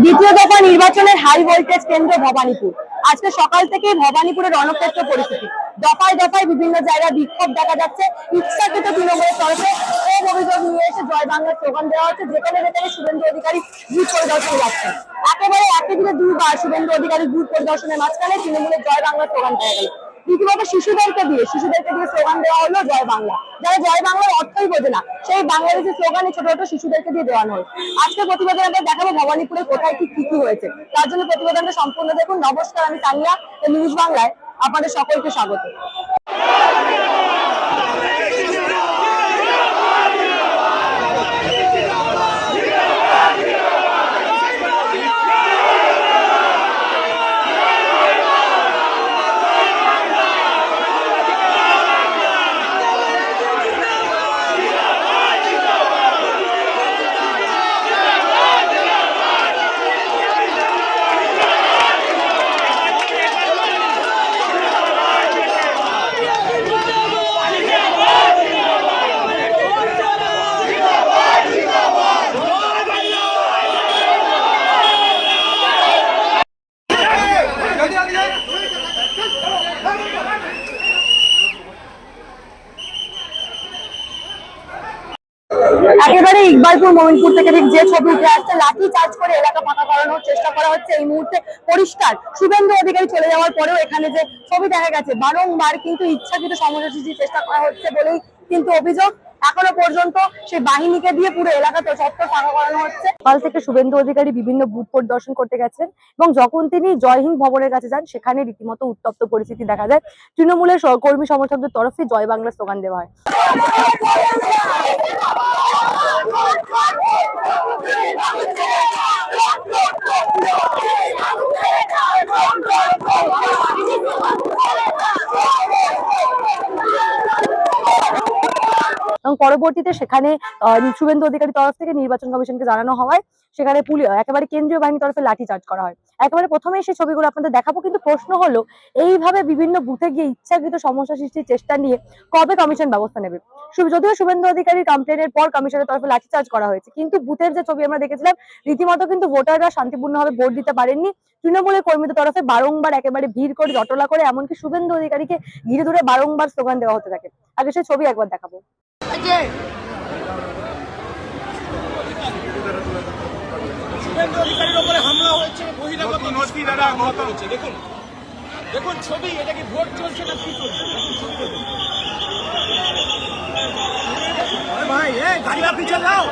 দ্বিতীয় দফা নির্বাচনের হাই ভোল্টেজ কেন্দ্র ভবানীপুর। আজকে সকাল থেকেই ভবানীপুরে রণক্ষেত্র পরিস্থিতি। দফায় দফায় বিভিন্ন জায়গায় বিক্ষোভ দেখা যাচ্ছে। ইচ্ছাকৃত তৃণমূলের তরফে ক্ষোভ অভিযোগ নিয়ে এসে জয় বাংলার স্লোগান দেওয়া হচ্ছে। যেখানে যেখানে শুভেন্দু অধিকারী বুথ পরিদর্শনে যাচ্ছেন, একেবারে একই দিনে দুবার শুভেন্দু অধিকারী বুথ পরিদর্শনের মাঝখানে তৃণমূলের জয় বাংলার স্লোগান দেখা গেল। রীতিমতো শিশুদেরকে দিয়ে স্লোগান দেওয়া হলো জয় বাংলা। যারা জয় বাংলার অর্থই বোঝে না, সেই বাংলাদেশের স্লোগানে ছোট ছোট শিশুদেরকে দিয়ে দেওয়ানো হয়। আজকে প্রতিবেদন আমরা দেখাবো ভবানীপুরে কোথায় কি কি হয়েছে। তার জন্য প্রতিবেদনটা সম্পূর্ণ দেখুন। নমস্কার, আমি তানিয়া, নিউজ বাংলায় আপনাদের সকলকে স্বাগত। একেবারে ইকবালপুর মোমিনপুর থেকে ঠিক যে ছবি উঠে আসছে, লাঠি চার্জ করে এলাকা ফাঁকা করানোর চেষ্টা করা হচ্ছে। এই মুহূর্তে পরিষ্কার শুভেন্দু অধিকারী চলে যাওয়ার পরেও এখানে যে ছবি দেখা গেছে, বারংবার কিন্তু ইচ্ছাকৃত সমস্যা সৃষ্টির চেষ্টা করা হচ্ছে বলেই কিন্তু অভিযোগ। এখনো পর্যন্ত সেই বাহিনীকে দিয়ে পুরো এলাকাতে চত্বর ফাঁকা করানো হচ্ছে। সকাল থেকে শুভেন্দু অধিকারী বিভিন্ন বুথ পরিদর্শন করতে গেছেন এবং যখন তিনি জয় হিন্দ ভবনের কাছে যান, সেখানে রীতিমতো উত্তপ্ত পরিস্থিতি দেখা যায়। তৃণমূলের কর্মী সমর্থকদের তরফে জয় বাংলা স্লোগান দেওয়া হয়। এবং পরবর্তীতে সেখানে শুভেন্দু অধিকারীর তরফ থেকে নির্বাচন কমিশনকে জানানো হওয়ায় সেখানে একেবারে কেন্দ্রীয় বাহিনীর তরফে লাঠি চার্জ করা হয়। একেবারে প্রথমেই সেই ছবিগুলো আপনাদের দেখাবো, কিন্তু প্রশ্ন হলো এইভাবে বিভিন্ন বুথে গিয়ে ইচ্ছাকৃত সমস্যা সৃষ্টির চেষ্টা নিয়ে কবে কমিশন ব্যবস্থা নেবে? যদিও শুভেন্দু অধিকারীর কমপ্লেনের পর কমিশনের তরফে লাঠি চার্জ করা হয়েছে, কিন্তু বুথের যে ছবি আমরা দেখেছিলাম, রীতিমতো কিন্তু ভোটাররা শান্তিপূর্ণভাবে ভোট দিতে পারেননি। তৃণমূলের কর্মীদের তরফে বারংবার একেবারে ভিড় করে জটলা করে এমনকি শুভেন্দু অধিকারীকে ঘিরে ধরে বারংবার স্লোগান দেওয়া হতে থাকে। আগে সেই ছবি একবার দেখাবো। শুভেন্দু অধিকারীর উপরে হামলা হয়েছে, বহিরাগত হচ্ছে। দেখুন দেখুন ছবি, এটা কি ভোট চলছে না কি চলছে? ভাই গাড়ি পিছিয়ে যাও।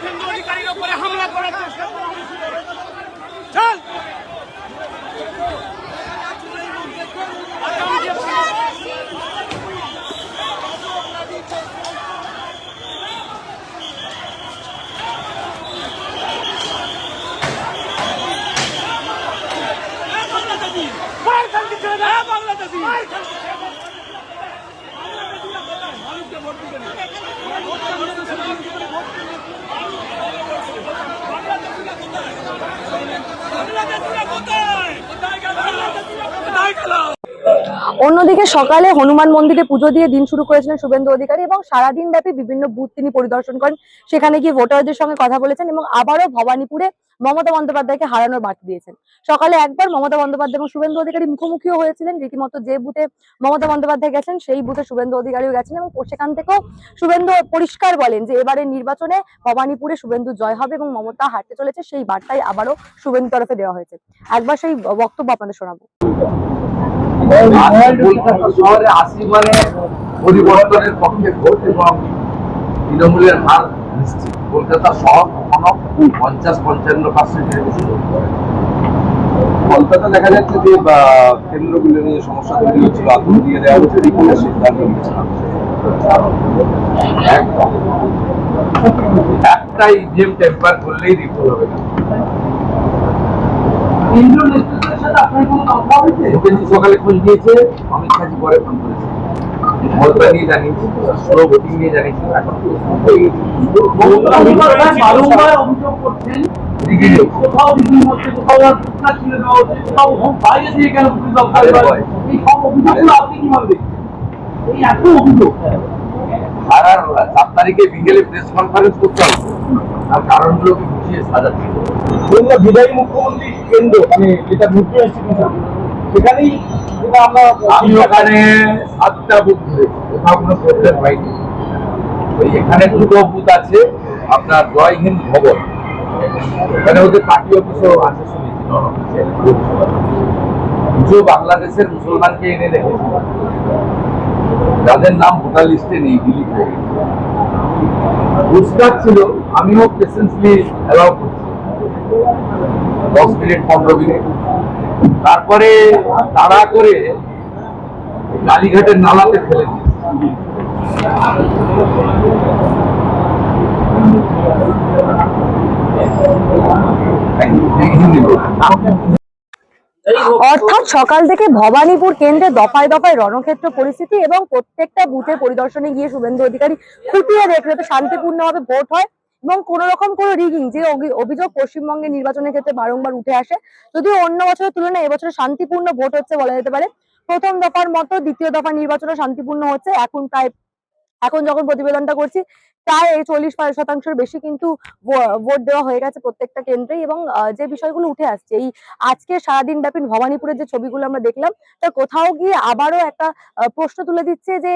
শুভেন্দু অধিকারীর উপরে হামলা করার চেষ্টা করা হয়েছিল। চল অন্যদিকে সকালে হনুমান মন্দিরে পুজো দিয়ে দিন শুরু করেছিলেন শুভেন্দু অধিকারী এবং সারাদিন ব্যাপী বিভিন্ন বুথ তিনি পরিদর্শন করেন। সেখানে গিয়ে ভোটারদের সঙ্গে কথা বলেছেন এবং আবারও ভবানীপুরে মমতা বন্দ্যোপাধ্যায়কে হারানোর বার্তা দিয়েছেন। সকালে একবার মমতা বন্দ্যোপাধ্যায় এবং শুভেন্দু অধিকারী মুখোমুখিও হয়েছিলেন। রীতিমতো যে বুথে মমতা বন্দ্যোপাধ্যায় গেছেন, সেই বুথে শুভেন্দু অধিকারীও গেছেন এবং সেখান থেকেও শুভেন্দু পরিষ্কার বলেন যে এবারের নির্বাচনে ভবানীপুরে শুভেন্দু জয় হবে এবং মমতা হারতে চলেছে। সেই বার্তাই আবারও শুভেন্দু তরফে দেওয়া হয়েছে। একবার সেই বক্তব্য আপনাদের শোনাবো। কলকাতা শহরে ৮০ মানে পরিবর্তনের পক্ষে ভোট এবং তৃণমূলের হার নিশ্চিত। কলকাতা শহর কখনো ৫০-৫৫% বেশি ভোট করে। কলকাতা দেখা যাচ্ছে যে কেন্দ্রগুলো নিয়ে সমস্যা তৈরি হচ্ছিল, আগুন দিয়ে দেওয়া হচ্ছে, রিপোর্টের সিদ্ধান্ত নিয়েছিলাম একটাই ইভিএম টেম্পার করলেই রিপোর্ট হবে না। সকালে খোঁজ দিয়েছে, অমিত শাহজি পরে ফোন করেছে, মলবা নিয়ে জানিয়েছি, স্লো ভোটিং নিয়ে জানিয়েছি। এখন অভিযোগ করছেন কোথাও দিদির মধ্যে কোথাও ছিল বাইরে দিয়ে কেন এই সব অভিযোগগুলো আপনি কিভাবে দেখছেন? এই এত অভিযোগ আর 7 তারিখে বিকেলে প্রেস কনফারেন্স করতে হবে আর কারণগুলোকে বুঝিয়ে সাজাচ্ছে। বিদায়ী মুখ্যমন্ত্রী কেন্দ্র মানে যেটা মুখ্য ইনস্টিটিউশন সেখানেই যেটা আমরা আমি ওখানে 7টা বুথ ঘুরেছি, কোথাও কোনো প্রবলেম হয়নি। ওই এখানে 2টো বুথ আছে, আপনার জয় হিন্দ ভবন, ওখানে ওদের পার্টি অফিসও আছে শুনেছি, কিছু বাংলাদেশের মুসলমানকে এনে রেখেছে যাদের নাম ভোটার লিস্টে নেই, ডিলিট হয়ে গেছে। পুরস্কার ছিল, আমিও পেশেন্সলি অ্যালাউ করছি 10 মিনিট 15 মিনিট, তারপরে তাড়া করে কালীঘাটের নালাতে ফেলে দিয়েছে। অর্থাৎ সকাল থেকে ভবানীপুর কেন্দ্রে দফায় দফায় রণক্ষেত্র পরিস্থিতি এবং প্রত্যেকটা বুথের পরিদর্শনে গিয়ে শুভেন্দু অধিকারী খুঁটিয়ে দেখলে তো শান্তিপূর্ণভাবে ভোট হয় এবং কোন রকম কোনো রিগিং যে অভিযোগ পশ্চিমবঙ্গের নির্বাচনের ক্ষেত্রে বারংবার উঠে আসে, যদিও অন্য বছরের তুলনায় এবছর শান্তিপূর্ণ ভোট হচ্ছে বলা যেতে পারে। প্রথম দফার মতো দ্বিতীয় দফার নির্বাচনও শান্তিপূর্ণ হচ্ছে। এখন যখন প্রতিবেদনটা করছি প্রায় 40% বেশি কিন্তু ভোট দেওয়া হয়ে গেছে প্রত্যেকটা কেন্দ্রেই। এবং যে বিষয়গুলো উঠে আসছে এই আজকে সারাদিন ব্যাপী ভবানীপুরের যে ছবিগুলো আমরা দেখলাম, তা কোথাও গিয়ে আবারও একটা প্রশ্ন তুলে দিচ্ছে যে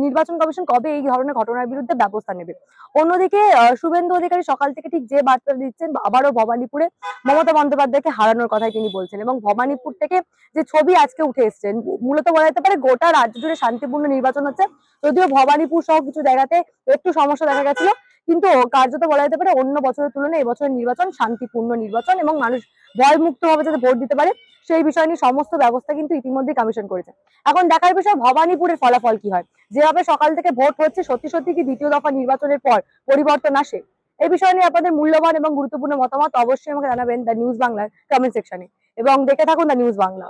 নির্বাচন কমিশন কবে এই ধরনের ঘটনার বিরুদ্ধে ব্যবস্থা নেবে। অন্যদিকে শুভেন্দু অধিকারী সকাল থেকে ঠিক যে বার্তা দিচ্ছেন, আবারও ভবানীপুরে মমতা বন্দ্যোপাধ্যায়কে হারানোর কথাই তিনি বলছেন। এবং ভবানীপুর থেকে যে ছবি আজকে উঠে এসছেন, মূলত বলা যেতে পারে গোটা রাজ্য জুড়ে শান্তিপূর্ণ নির্বাচন হচ্ছে, যদিও ভবানীপুর সহ কিছু জায়গাতে একটু সমস্যা দেখা গেছিল, কিন্তু কার্যত বলা যেতে পারে অন্য বছরের তুলনায় এবছরের নির্বাচন শান্তিপূর্ণ নির্বাচন এবং মানুষ ভয়মুক্ত ভাবে যাতে ভোট দিতে পারে সেই বিষয় নিয়ে সমস্ত ব্যবস্থা কিন্তু ইতিমধ্যে কমিশন করেছে। এখন দেখার বিষয় ভবানীপুরের ফলাফল কি হয়। যেভাবে সকাল থেকে ভোট হচ্ছে, সত্যি সত্যি কি দ্বিতীয় দফা নির্বাচনের পর পরিবর্তন আসে? এই বিষয় নিয়ে আপনাদের মূল্যবান এবং গুরুত্বপূর্ণ মতামত অবশ্যই আমাকে জানাবেন দ্য নিউজ বাংলার কমেন্ট সেকশনে এবং দেখে থাকুন দ্য নিউজ বাংলা।